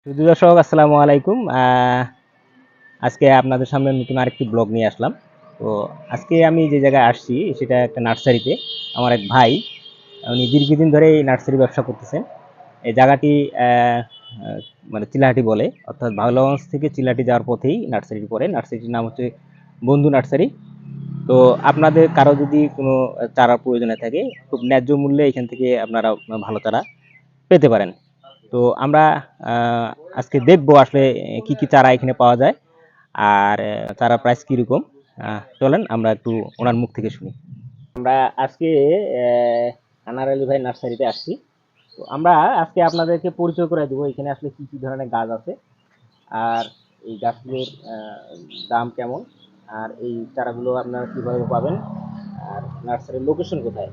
শুধু দর্শক আসসালামু আলাইকুম। আজকে আপনাদের সামনে নতুন আরেকটি ব্লগ নিয়ে আসলাম। তো আজকে আমি যে জায়গায় আসছি সেটা একটা নার্সারিতে। আমার এক ভাই, উনি দীর্ঘদিন ধরে এই নার্সারি ব্যবসা করতেছেন। এই জায়গাটি আহ, আহ, মানে চিলাহাটি বলে, অর্থাৎ বাংলাগঞ্জ থেকে চিলাহাটি যাওয়ার পথেই নার্সারিটি পড়ে। নার্সারিটির নাম হচ্ছে বন্ধু নার্সারি। তো আপনাদের কারো যদি কোনো চারা প্রয়োজনে থাকে, খুব ন্যায্য মূল্যে এখান থেকে আপনারা ভালো চারা পেতে পারেন। তো আমরা আহ, আজকে দেখবো আসলে কি কি চারা এখানে পাওয়া যায়, আর চারা প্রাইস কিরকম। চলেন আমরা একটু ওনার মুখ থেকে শুনি। আমরা আজকে আনার আলী ভাই নার্সারিতে আসছি। তো আমরা আজকে আপনাদেরকে পরিচয় করে দেবো এখানে আসলে কি কি ধরনের গাছ আছে, আর এই গাছগুলোর দাম কেমন, আর এই চারাগুলো আপনারা কিভাবে পাবেন, আর নার্সারির লোকেশন কোথায়,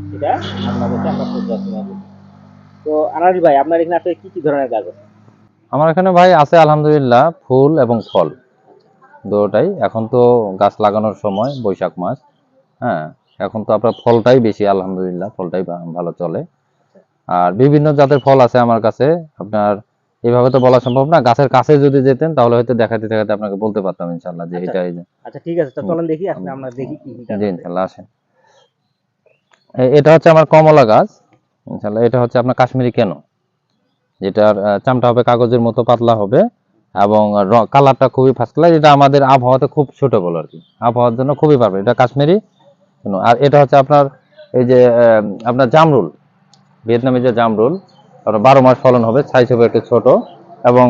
সেটা আপনাদেরকে আমরা পর্যালোচনা করব। তো আনার আলী ভাই, আপনার এখানে আসলে কি কি ধরনের গাছ আছে? আমার এখানে ভাই আছে আলহামদুলিল্লাহ ফুল এবং ফল দুটোটাই। এখন তো গাছ লাগানোর সময় বৈশাখ মাস। হ্যাঁ, এখন তো আপনার ফলটাই বেশি, আলহামদুলিল্লাহ ফলটাই ভালো চলে। আর বিভিন্ন জাতের ফল আছে আমার কাছে। আপনার এভাবে তো বলা সম্ভব না, গাছের কাছে যদি যেতেন তাহলে হয়তো দেখাতে দেখাতে আপনাকে বলতে পারতাম ইনশাল্লাহ যে আচ্ছা এটা এই যে। আচ্ছা, ঠিক আছে, তো হুম, চলেন দেখি আসলে হুম, আমরা দেখি হুম, কি কি গাছ জি আছে। ইনশাল্লাহ আসেন। এটা হচ্ছে আমার কমলা গাছ ইনশাল্লাহ। এটা হচ্ছে আপনার কাশ্মীরি কেন, যেটার চামটা হবে কাগজের মতো পাতলা হবে এবং কালারটা খুবই ফার্স্ট ক্লাস। এটা আমাদের আবহাওয়াতে খুব সুটেবল আর কি, আবহাওয়ার জন্য খুবই পারফেক্ট এটা কাশ্মীরি। আর এটা হচ্ছে আপনার এই যে আপনার জামরুল, ভিয়েতনামি যে জামরুল, আপনার 12 মাস ফলন হবে, সাইজ হবে একটু ছোট। এবং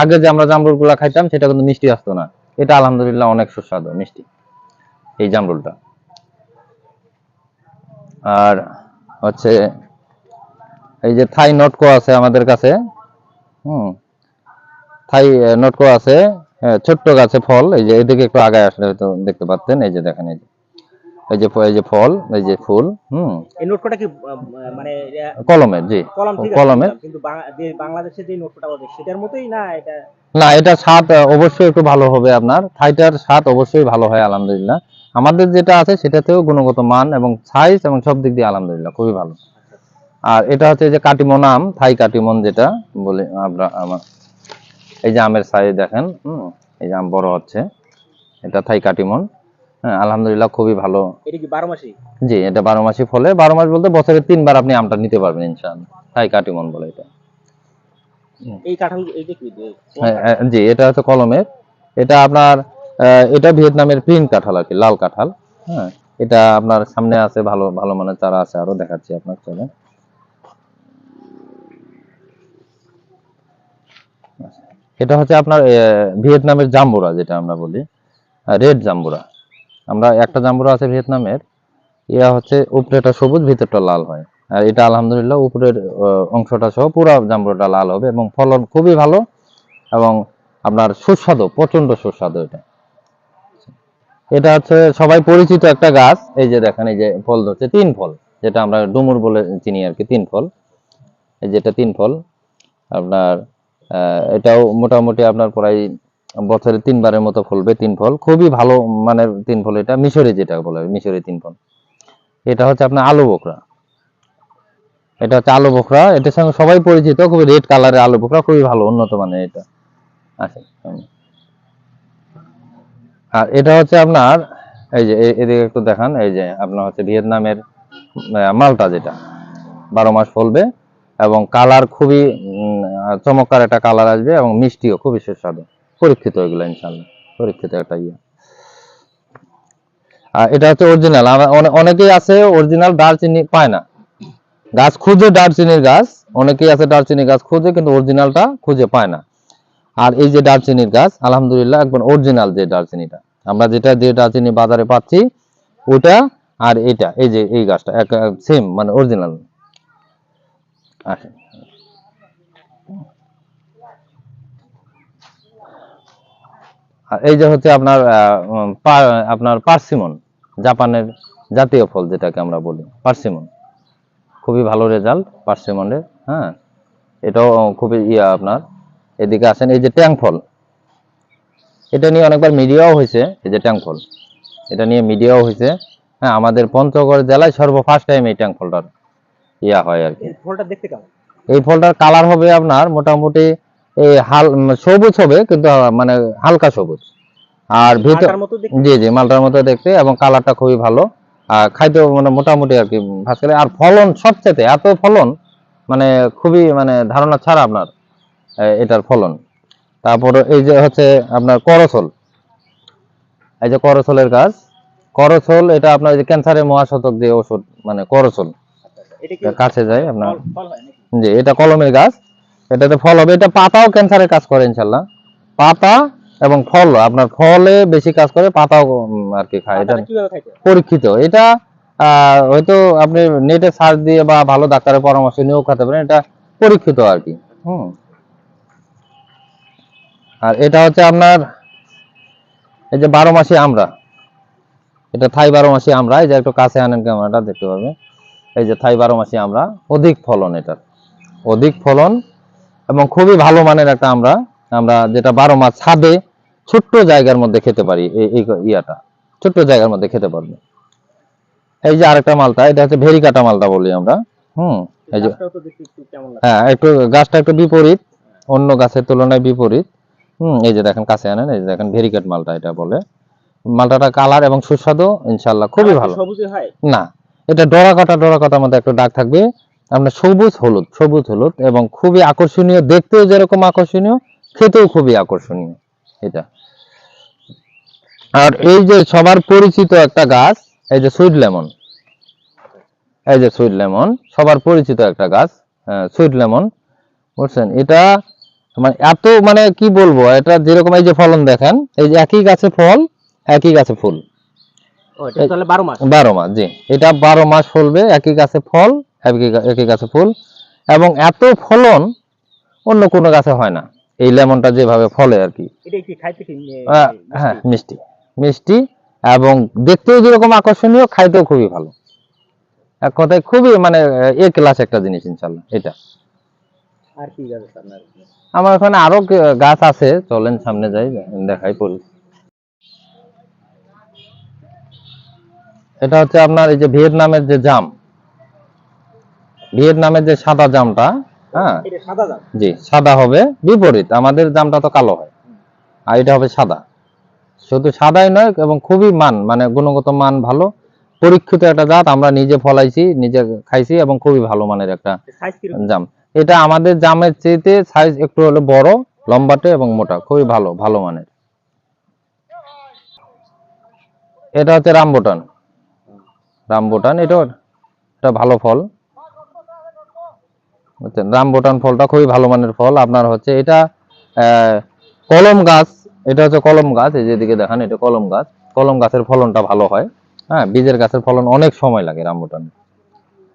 আগে যে আমরা জামরুল গুলা খাইতাম সেটা কিন্তু মিষ্টি আসতো না। এটা আলহামদুলিল্লাহ অনেক সুস্বাদু মিষ্টি এই জামরুলটা। আর হচ্ছে এই যে থাই নটকো আছে আমাদের কাছে। হুম, থাই নটকো আছে। ছোট্ট গাছে ফল, এই যে এদিকে একটু আগায় আসলে হয়তো দেখতে পাচ্ছেন। এই যে দেখেন, এই যে এই যে ফল, এই যে ফুল। হুম, এই নোটকোটা কি মানে কলমের, জি কলম? ঠিক আছে, কলমের। বুঝলাম, কিন্তু বাংলাদেশে যে নোটকোটা পাবে সেটার মতোই না এটা? না, এটা স্বাদ অবশ্যই একটু ভালো হবে, আপনার থাইটার স্বাদ অবশ্যই ভালো হয় আলহামদুলিল্লাহ। আমাদের যেটা আছে সেটাতেও গুণগত মান এবং সাইজ এবং সব দিক দিয়ে আলহামদুলিল্লাহ খুবই ভালো। আচ্ছা আচ্ছা। আর এটা হচ্ছে যে কাটিমন আম, থাই কাটিমন যেটা বলে আমরা। আমার এই যে আমের সাইজ দেখেন, এই যে আম বড় হচ্ছে, এটা থাই কাটিমন। হ্যাঁ, আলহামদুলিল্লাহ খুবই ভালো। এটা কি 12 মাসি? জি, এটা 12 মাসই ফলে। 12 মাস বলতে বছরে 3 বার আপনি আমটা নিতে পারবেন ইনশাআল্লাহ। থাই কাটিমন বলে এটা। এই কাঁঠাল এইটা কি কোন কাঁঠাল? জি, এটা হচ্ছে কলমের। এটা আপনার এটা ভিয়েতনামের প্রিন্ট কাঁঠাল আর কি, লাল কাঁঠাল। হ্যাঁ, এটা আপনার সামনে আছে, ভালো ভালো মানের চারা আছে, আরো দেখাচ্ছি আপনার চলে। এটা হচ্ছে আপনার ভিয়েতনামের জাম্বুরা যেটা আমরা বলি, রেড জাম্বুরা। আমরা একটা জাম্বুরা আছে ভিয়েতনামের, ইয়া হচ্ছে উপরেটা সবুজ ভিতরটা লাল হয়। আর এটা আলহামদুলিল্লাহ উপরের অংশটা সহ পুরো জাম্বুরাটা লাল হবে এবং ফলন খুবই ভালো এবং আপনার সুস্বাদু, প্রচন্ড সুস্বাদু এটা। এটা হচ্ছে সবাই পরিচিত একটা গাছ। এই যে দেখেন, এই যে ফল ধরছে 3 ফল, যেটা আমরা ডুমুর বলে চিনি আর কি। 3 ফল, এই যেটা 3 ফল আপনার। এটাও মোটামুটি আপনার প্রায় বছরে 3 বারের মতো ফলবে। 3 ফল খুবই ভালো মানের 3 ফল। এটা মিশরি যেটা বলে, মিশরি 3 ফল। এটা হচ্ছে আপনার আলু বোখরা। এটা হচ্ছে আলু বোখরা, এটার সঙ্গে সবাই পরিচিত, খুবই রেড কালারের আলু বোখরা, খুবই ভালো উন্নত মানের এটা আছে। আর এটা হচ্ছে আপনার এই যে এদিকে একটু দেখান, এই যে আপনার হচ্ছে ভিয়েতনামের মালটা, যেটা 12 মাস ফলবে এবং কালার খুবই চমৎকার একটা কালার আসবে এবং মিষ্টিও খুবই সুস্বাদু। পরীক্ষিত এগুলো ইনশাল্লাহ, পরীক্ষিত একটা ইয়ে। আর এটা হচ্ছে অরিজিনাল। অনেকেই আছে অরিজিনাল দারচিনি পায় না, গাছ খুঁজে দারচিনির গাছ। অনেকেই আছে দারচিনি গাছ খুঁজে কিন্তু অরিজিনালটা খুঁজে পায় না। আর এই যে দারচিনির গাছ আলহামদুলিল্লাহ একবার অরিজিনাল যে দারচিনিটা, আমরা যেটা যে দারচিনি বাজারে পাচ্ছি ওটা আর এটা, এই যে এই গাছটা এক সেম, মানে অরিজিনাল। আর এই যে হচ্ছে আপনার আপনার পার্সিমন, জাপানের জাতীয় ফল যেটাকে আমরা বলি পার্সিমন। খুবই ভালো রেজাল্ট পার্সিমনের। হ্যাঁ, এটাও খুবই ইয়া আপনার। এদিকে আসেন, এই যে ট্যাং ফল, এটা নিয়ে অনেকবার মিডিয়াও হয়েছে। এই যে ট্যাং ফল, এটা নিয়ে মিডিয়াও হয়েছে। হ্যাঁ, আমাদের পঞ্চগড় জেলায় সর্বফার্স্ট টাইম এই ট্যাং ফলটার ইয়া হয় আর কি। এই ফলটা দেখতে কেমন? এই ফলটার কালার হবে আপনার মোটামুটি এই সবুজ হবে কিন্তু মানে হালকা সবুজ। আর ভিতর মালটার মতো দেখতে? জি জি মালটার মতো দেখতে, এবং কালারটা খুবই ভালো। আর খাইতেও মানে মোটামুটি আর কি ভাত খেলে। আর ফলন সবচেয়ে এত ফলন মানে খুবই মানে ধারণা ছাড়া আপনার এটার ফলন। তারপরে এই যে হচ্ছে আপনার করছল, এই যে করছলের গাছ, করছল এটা আপনার এই যে ক্যান্সারের মহাশতক যে ওষুধ মানে করছল, এটা কি কাছে যায় আপনার। ফল ফল হয় নাকি? জি এটা কলমের গাছ, এটাতে ফল হবে। এটা পাতাও ক্যান্সারের কাজ করে ইনশাল্লাহ। পাতা এবং ফল, আপনার ফলে বেশি কাজ করে, পাতাও আর কি খায়। এটা পাতাটা কিভাবে খাইতে হয়? পরীক্ষিত। এটা হয়তো আপনি নেটে সার্চ দিয়ে বা ভালো ডাক্তারের পরামর্শ নিয়েও খেতে পারেন, এটা পরীক্ষিত আর কি। আর এটা হচ্ছে আপনার এই যে 12 মাসি আমরা, এটা থাই 12 মাসি আমরা। এই যে একটু কাছে আনেন ক্যামেরাটা, দেখতে পাবেন। এই যে থাই 12 মাসি আমরা, অধিক ফলন এটার, অধিক ফলন এবং খুবই ভালো মানের একটা আমরা। আমরা যেটা 12 মাস ছাদে ছোট্ট জায়গার মধ্যে খেতে পারি, এই ইয়াটা ছোট্ট জায়গার মধ্যে খেতে পারবে। এই যে আরেকটা মালটা, এটা হচ্ছে ভেরিকাটা মালটা বলি আমরা। এই যে গাছটাও তো দেখতে একটু কেমন লাগে? হ্যাঁ, একটু গাছটা একটু বিপরীত, অন্য গাছের তুলনায় বিপরীত। এই যে দেখেন কাছে আনেন, এই যে দেখেন ভেরিকেট মালটা এটা বলে। মালটাটা কালার এবং সুস্বাদু ইনশাআল্লাহ খুবই কালার কি ভালো। সবুজে হয়? না, এটা ডোরা কাটার মধ্যে একটা দাগ থাকবে আপনার, সবুজ হলুদ, সবুজ হলুদ, এবং খুবই আকর্ষণীয়, দেখতেও যেরকম আকর্ষণীয়, খেতেও খুবই আকর্ষণীয় এটা। আর এই যে সবার পরিচিত একটা গাছ, এই যে সুইট লেমন, এই যে সুইট লেমন সবার পরিচিত একটা গাছ, সুইট লেমন, বুঝছেন? এটা মানে এত মানে কি বলবো, এটা যেরকম এই যে ফলন দেখেন, এই যে একই গাছে ফল, একই গাছে ফুল। ও এটা তাহলে 12 মাস? 12 মাস, জি। এটা 12 মাস ফলবে, একই গাছে ফল, একই গাছে ফুল, এবং এত ফলন অন্য কোনো গাছে হয় না, এই লেমনটা যেভাবে ফলে আর কি। এটা কি খাইতে কি হ্যাঁ, মিষ্টি? মিষ্টি, মিষ্টি, এবং দেখতেও যেরকম আকর্ষণীয়, খাইতেও খুবই ভালো। এক কথায় খুবই মানে এ ক্লাস একটা জিনিস ইনশাল্লাহ এটা। আর কি গাছ আছে আপনার? আমার ওখানে আরো গাছ আছে, চলেন সামনে যাই, দেখাই পড়ি। এটা হচ্ছে আপনার এই যে ভিয়েতনামের যে জাম, ভিয়েতনামের যে সাদা জামটা, হ্যাঁ এটা সাদা জাম? জি, সাদা হবে, বিপরীত আমাদের জামটা তো কালো হয়, আর এটা হবে সাদা। শুধু সাদাই নয়, এবং খুবই মানে গুণগত মান ভালো, পরীক্ষিত একটা জাত। আমরা নিজে ফলাইছি, নিজে খাইছি, এবং খুবই ভালো মানের একটা সাইজ কি রকম? জাম। এটা আমাদের জামের চেয়ে সাইজ একটু হলো বড়, লম্বাটে এবং মোটা, খুবই ভালো ভালো মানের। এটা হচ্ছে রামবুটান, রামবুটান এটা ভালো ফল, বুঝছেন? রামবুটান ফলটা খুবই ভালো মানের ফল। আপনার হচ্ছে এটা কলম গাছ, এটা হচ্ছে কলম গাছ, এই যেদিকে দেখান, এটা কলম গাছ। কলম গাছের ফলনটা ভালো হয়। হ্যাঁ, বীজের গাছের ফলন অনেক সময় লাগে রামবুটান।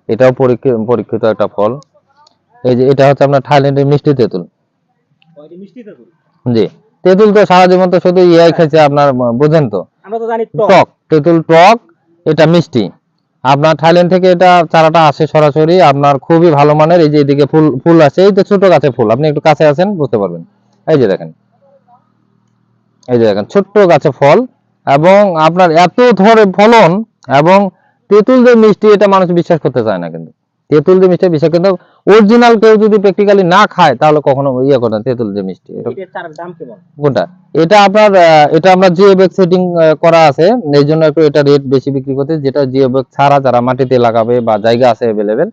এটাও পরীক্ষিত একটা ফল। এই যে এটা হচ্ছে আপনার থাইল্যান্ডের মিষ্টি তেঁতুল। এটা মিষ্টি তো? জি, তেঁতুল তো সারা জীবন তো শুধু ইয়াই খাইছে আপনার, বুঝেন তো, আমরা তো জানি টক, তেঁতুল টক, এটা মিষ্টি। আপনার থাইল্যান্ড থেকে এটা চারাটা আসে সরাসরি, আপনার খুবই ভালো মানের। এই যে এদিকে ফুল ফুল আছে, এই তো ছোট গাছে ফুল, আপনি একটু কাছে আছেন বুঝতে পারবেন। এই যে দেখেন, এই যে দেখেন ছোট্ট গাছে ফল, এবং আপনার এত ধরে ফলন, এবং তেঁতুল যে মিষ্টি এটা মানুষ বিশ্বাস করতে চায় না, কিন্তু তেঁতুল যে মিষ্টি বিশ্বাস, কিন্তু অরিজিনাল কেউ যদি প্র্যাকটিক্যালি না খায় তাহলে কখনো ইয়ে করে না। তেঁতুল যে মিষ্টি, এটা এটার চারার দাম কেমন? কোনটা? এটা আপনার এটা আমরা জিওব্যাগ সেটিং করা আছে, এই জন্য একটু এটা রেট বেশি বিক্রি করতে। যেটা জিওব্যাগ ছাড়া যারা মাটিতে লাগাবে বা জায়গা আছে অ্যাভেলেবেল,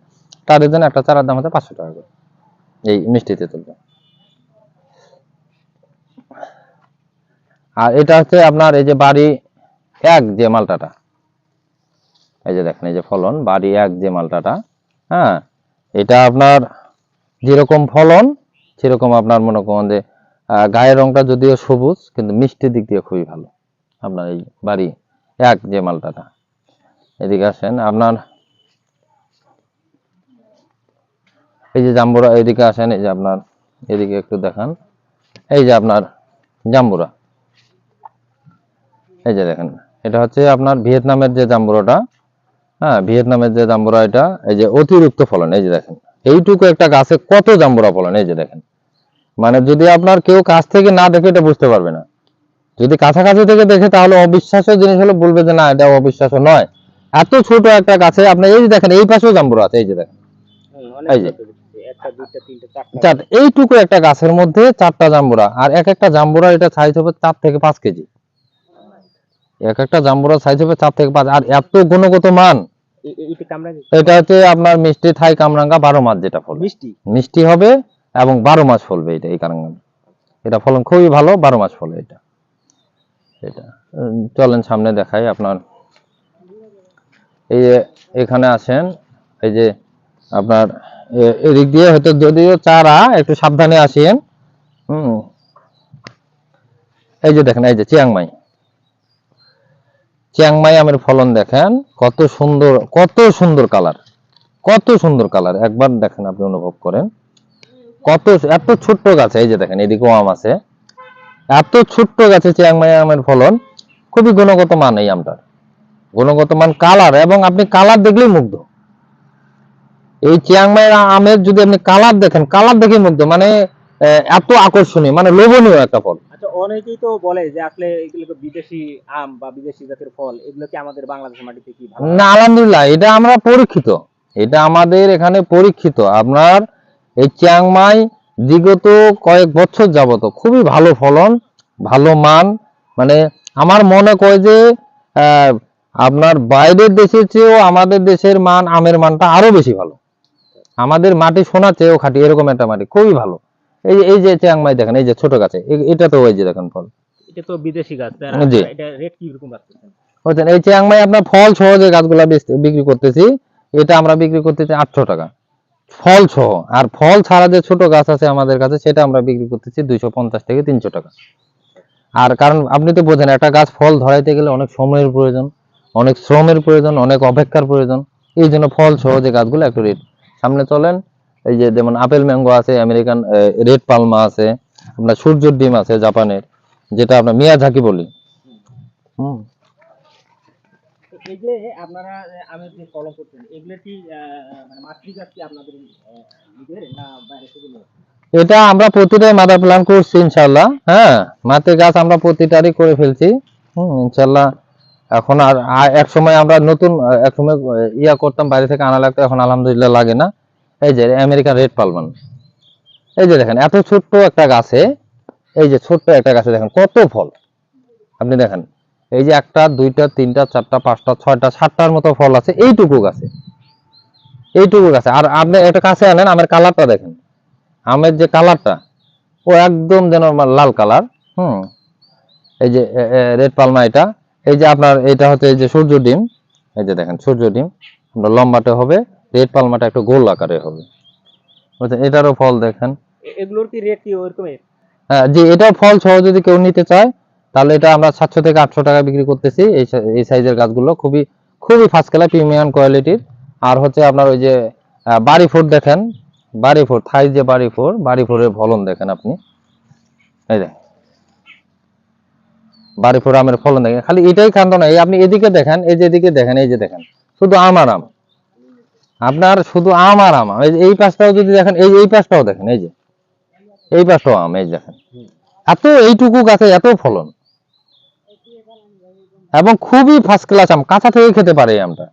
তাদের জন্য একটা চারার দাম হচ্ছে 500 টাকা করে, এই মিষ্টি তেঁতুলটা। আর এটা হচ্ছে আপনার এই যে বাড়ি এক যে মালটাটা, এই যে দেখেন, এই যে ফলন বাড়ি এক যে মালটাটা, হ্যাঁ, এটা আপনার যেরকম ফলন সেরকম আপনার মনে করেন যে গায়ের রংটা যদিও সবুজ, কিন্তু মিষ্টির দিক দিয়ে খুবই ভালো। আপনার এই বাড়ি এক যে মালটাটা, এদিকে আসেন আপনার, এই যে জাম্বুরা, এদিকে আসেন, এই যে আপনার এদিকে একটু দেখান, এই যে আপনার জাম্বুরা, এই যে দেখেন, এটা হচ্ছে আপনার ভিয়েতনামের যে জাম্বুরাটা, হ্যাঁ, ভিয়েতনামের যে জাম্বুরা, এটা এই যে অতিরিক্ত ফলন। এই যে দেখেন, এইটুকু একটা গাছে কত জাম্বুরা ফলন, এই যে দেখেন। মানে যদি আপনার কেউ কাছ থেকে না দেখে এটা বুঝতে পারবে না, যদি কাছাকাছি থেকে দেখে তাহলে অবিশ্বাস্য জিনিস হলে বলবে যে না, এটা অবিশ্বাস্য নয়। এত ছোট একটা গাছে আপনি এই যে দেখেন, এই পাশেও জাম্বুরা আছে, এই যে দেখেন, এই যে একটা দুইটা তিনটা চারটা চার এইটুকু একটা গাছের মধ্যে 4টা জাম্বুরা, আর এক একটা জাম্বুরা এটা সাইজ হবে 4 থেকে 5 কেজি। এক একটা জাম্বুরা সাইজ হবে 4 থেকে 5, আর এত গুণগত মান। এটা কামড়া এটা হচ্ছে আপনার মিষ্টি থাই কামরাঙ্গা 12 মাস যেটা ফল, মিষ্টি। মিষ্টি হবে এবং 12 মাস ফলবে এটা, এই কামরাঙ্গা। এটা ফলন খুবই ভালো, 12 মাস ফলে এটা। এটা চলেন সামনে দেখাই আপনার। এই যে এখানে আসেন, এই যে আপনার এদিক দিয়ে হয়তো যদিও চারা একটু সাবধানে আসেন। এই যে দেখেন, এই যে চিয়াংমাই, চিয়াংমাই আমের ফলন দেখেন কত সুন্দর, কত সুন্দর কালার, কত সুন্দর কালার। একবার দেখেন, আপনি অনুভব করেন কত, এত ছোট্ট গাছে। এই যে দেখেন এদিকেও আম আছে, এত ছোট্ট গাছে চিয়াংমাই আমের ফলন। খুবই গুণগত মান এই আমটার, গুণগত মান, কালার, এবং আপনি কালার দেখলেই মুগ্ধ। এই চিয়াংমাই আমের যদি আপনি কালার দেখেন, কালার দেখে মুগ্ধ, মানে এত আকর্ষণীয়, মানে লোভনীয় একটা ফল। আচ্ছা, অনেকেই তো বলে যে আসলে এগুলো তো বিদেশি আম বা বিদেশি জাতের ফল, এগুলো কি আমাদের বাংলাদেশের মাটিতে কি ভালো? না, আলহামদুলিল্লাহ, এটা আমরা পরীক্ষিত, এটা আমাদের এখানে পরীক্ষিত। আপনার এই চিয়াংমাই বিগত কয়েক বছর যাবত খুবই ভালো ফলন, ভালো মান। মানে আমার মনে কয় যে আহ, আপনার বাইরের দেশের চেয়েও আমাদের দেশের মান, আমের মানটা আরো বেশি ভালো। আমাদের মাটি সোনার চেয়েও খাঁটি, এরকম একটা মাটি, খুবই ভালো। এই যে চিয়াংমাই দেখেন, এই যে ছোট গাছে, এটা তো ওই যে দেখেন ফল। এটা তো বিদেশি গাছ, জি, এটা রেট কি রকম রাখতেছেন? বুঝছেন, এই চিয়াংমাই আপনার ফল সহ যে গাছগুলা বিক্রি করতেছি, এটা আমরা বিক্রি করতেছি 800 টাকা ফল সহ। আর ফল ছাড়া যে ছোট গাছ আছে আমাদের কাছে, সেটা আমরা বিক্রি করতেছি 250 থেকে 300 টাকা। আর কারণ আপনি তো বোঝেন, একটা গাছ ফল ধরাইতে গেলে অনেক সময়ের প্রয়োজন, অনেক শ্রমের প্রয়োজন, অনেক অপেক্ষার প্রয়োজন। এই জন্য ফল সহ যে গাছগুলো একটু রেট। সামনে চলেন, এই যে যেমন আপেল ম্যাঙ্গো আছে, আমেরিকান রেড পালমা আছে, আপনার সূর্যের ডিম আছে জাপানের, যেটা আমরা মিয়াঝাকি বলি। হুম। এই যে আপনারা আমের যে ফলন করছেন, এগুলো কি মানে মাতৃ গাছ কি আপনাদের নিজের না বাইরে থেকে নিয়ে? এটা আমরা প্রতিটাই মাদার প্ল্যান করছি ইনশাল্লাহ। হ্যাঁ, মাতে গাছ আমরা প্রতিটারই করে ফেলছি। ইনশাল্লাহ। এখন আর এক সময় আমরা নতুন, এক সময় ইয়া করতাম, বাইরে থেকে আনা লাগতো, এখন আলহামদুলিল্লাহ লাগে না। এই যে আমেরিকান রেড পালমান, এই যে দেখেন এত ছোট্ট একটা গাছে, এই যে ছোট্ট একটা গাছে দেখেন কত ফল। আপনি দেখেন, এই যে একটা, দুইটা, তিনটা, চারটা, পাঁচটা, ছয়টা, 7টার মতো ফল আছে এইটুকু গাছে, এইটুকু গাছে। আর আপনি একটা কাছে আনেন, আমের কালারটা দেখেন, আমের যে কালারটা, ও একদম যেন লাল কালার। এই যে রেড পালমা এটা। এই যে আপনার এটা হচ্ছে এই যে সূর্য ডিম, এই যে দেখেন সূর্য ডিম, আমরা লম্বাটে হবে, রেড পালমাটা একটু গোল আকারে হবে, বুঝছেন। এটারও ফল দেখেন। এগুলোর কি রেট কি ওরকমই? হ্যাঁ জি, এটাও ফল সহ যদি কেউ নিতে চায়, তাহলে এটা আমরা 700 থেকে 800 টাকা বিক্রি করতেছি। এই সাইজের গাছগুলো খুবই, খুবই ফার্স্ট ক্লাস প্রিমিয়াম কোয়ালিটির। আর হচ্ছে আপনার ওই যে বাড়ি ফোর দেখেন, বাড়ি ফোর থাই যে বাড়ি ফোর, বাড়ি ফোরের ফলন দেখেন আপনি, এই দেখেন বাড়ি ফোর আমের ফলন দেখেন। খালি এটাই কাণ্ড না, এই আপনি এদিকে দেখেন, এই যে এদিকে দেখেন, এই যে দেখেন শুধু আম আর আম, আপনার শুধু আম আর আম। এই পাশটাও যদি দেখেন, এই পাশটাও দেখেন, এই যে এই পাশটাও আম, এই দেখেন এত, এইটুকু গাছে এত ফলন, এবং খুবই ফার্স্ট ক্লাস আম। কাঁচা থেকে খেতে পারে এই আমটা,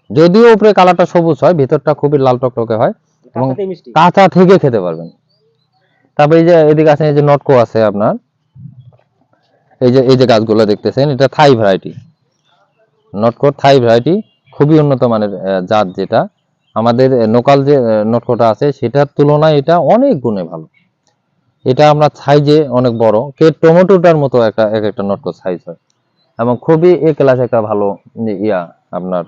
যদিও উপরে কালারটা সবুজ হয়, ভিতরটা খুবই লাল টকটকে হয়, এবং কাঁচাতেই মিষ্টি। কাঁচা থেকে খেতে পারবেন। তারপরে এই যে এদিকে আছে, এই যে নটকো আছে আপনার, এই যে গাছগুলো দেখতেছেন, এটা থাই ভ্যারাইটি, নটকোর থাই ভ্যারাইটি, খুবই উন্নত মানের জাত। যেটা আমাদের লোকাল যে নটকোটা আছে, সেটার তুলনায় এটা অনেক গুণে ভালো। এটা আমরা সাইজে অনেক বড়, কে টমেটোটার মতো একটা, এক একটা নটকো সাইজ হয়, এবং খুবই এ ক্লাস একটা ভালো ইয়া আপনার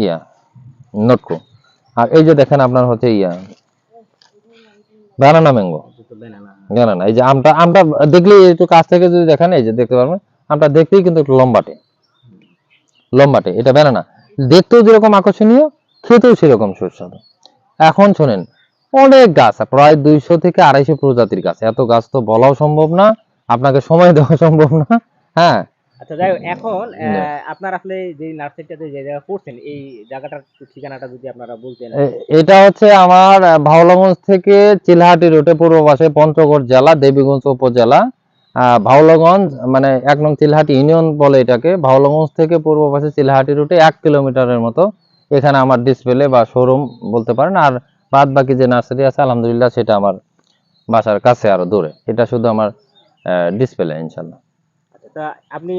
ইয়া নটকো। আর এই যে দেখেন আপনার হচ্ছে ইয়া ব্যানানা ম্যাঙ্গো, ব্যানানা। এই যে আমটা, আমটা দেখলেই একটু কাছ থেকে যদি দেখেন, এই যে দেখতে পারবেন, আমটা দেখতেই কিন্তু একটু লম্বাটে, লম্বাটে। এটা ব্যানানা, দেখতেও যেরকম আকর্ষণীয়, খেতেও সেরকম সুস্বাদু। এখন শোনেন, অনেক গাছ, প্রায় 200 থেকে 250 প্রজাতির গাছ। এত গাছ তো বলাও সম্ভব না, আপনাকে সময় দেওয়া সম্ভব না। হ্যাঁ। আচ্ছা, যাই হোক, এখন আপনার আসলে যে নার্সারিটাতে যে জায়গা করছেন, এই জায়গাটার ঠিকানাটা যদি আপনারা বলতেন। এটা হচ্ছে আমার ভাওলাগঞ্জ থেকে চিলহাটি রোডে, পূর্ব পাশে, পঞ্চগড় জেলা, দেবীগঞ্জ উপজেলা। ভাওলাগঞ্জ মানে 1 নং চিলহাটি ইউনিয়ন বলে এটাকে। ভাওলাগঞ্জ থেকে পূর্ব পাশে চিলহাটি রুটে 1 কিলোমিটারের মতো। এখানে আমার ডিসপ্লে বা শোরুম বলতে পারেন। আর বাদ বাকি যে নার্সারি আছে আলহামদুলিল্লাহ সেটা আমার বাসার কাছে আরো দূরে, এটা শুধু আমার ডিসপ্লে ইনশাল্লাহ। আচ্ছা, তা আপনি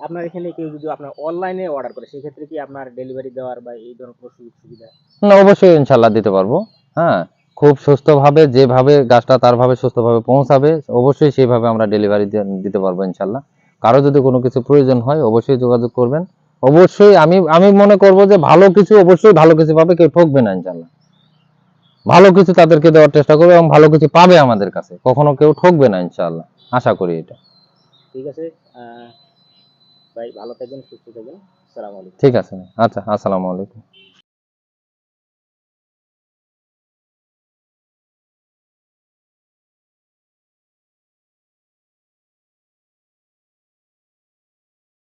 আপনার এখানে কেউ যদি আপনার অনলাইনে অর্ডার করে সেক্ষেত্রে কি আপনার ডেলিভারি দেওয়ার বা এই ধরনের কোনো সুযোগ সুবিধা? না, অবশ্যই ইনশাল্লাহ দিতে পারবো। হ্যাঁ, খুব সুস্থভাবে যেভাবে গাছটা তার ভাবে সুস্থভাবে পৌঁছাবে অবশ্যই সেইভাবে আমরা ডেলিভারি দিতে পারবো ইনশাল্লাহ। কারো যদি কোনো কিছু প্রয়োজন হয় অবশ্যই যোগাযোগ করবেন। অবশ্যই আমি আমি মনে করবো যে ভালো কিছু অবশ্যই ভালো কিছু পাবে, কেউ ঠকবে না ইনশাল্লাহ। ভালো কিছু তাদেরকে দেওয়ার চেষ্টা করবো এবং ভালো কিছু পাবে আমাদের কাছে, কখনো কেউ ঠকবে না ইনশাল্লাহ, আশা করি এটা। ঠিক আছে, ভাই ভালো থাকবেন, সুস্থ থাকবেন। আসসালামু আলাইকুম। ঠিক আছে, আচ্ছা, আসসালামু আলাইকুম।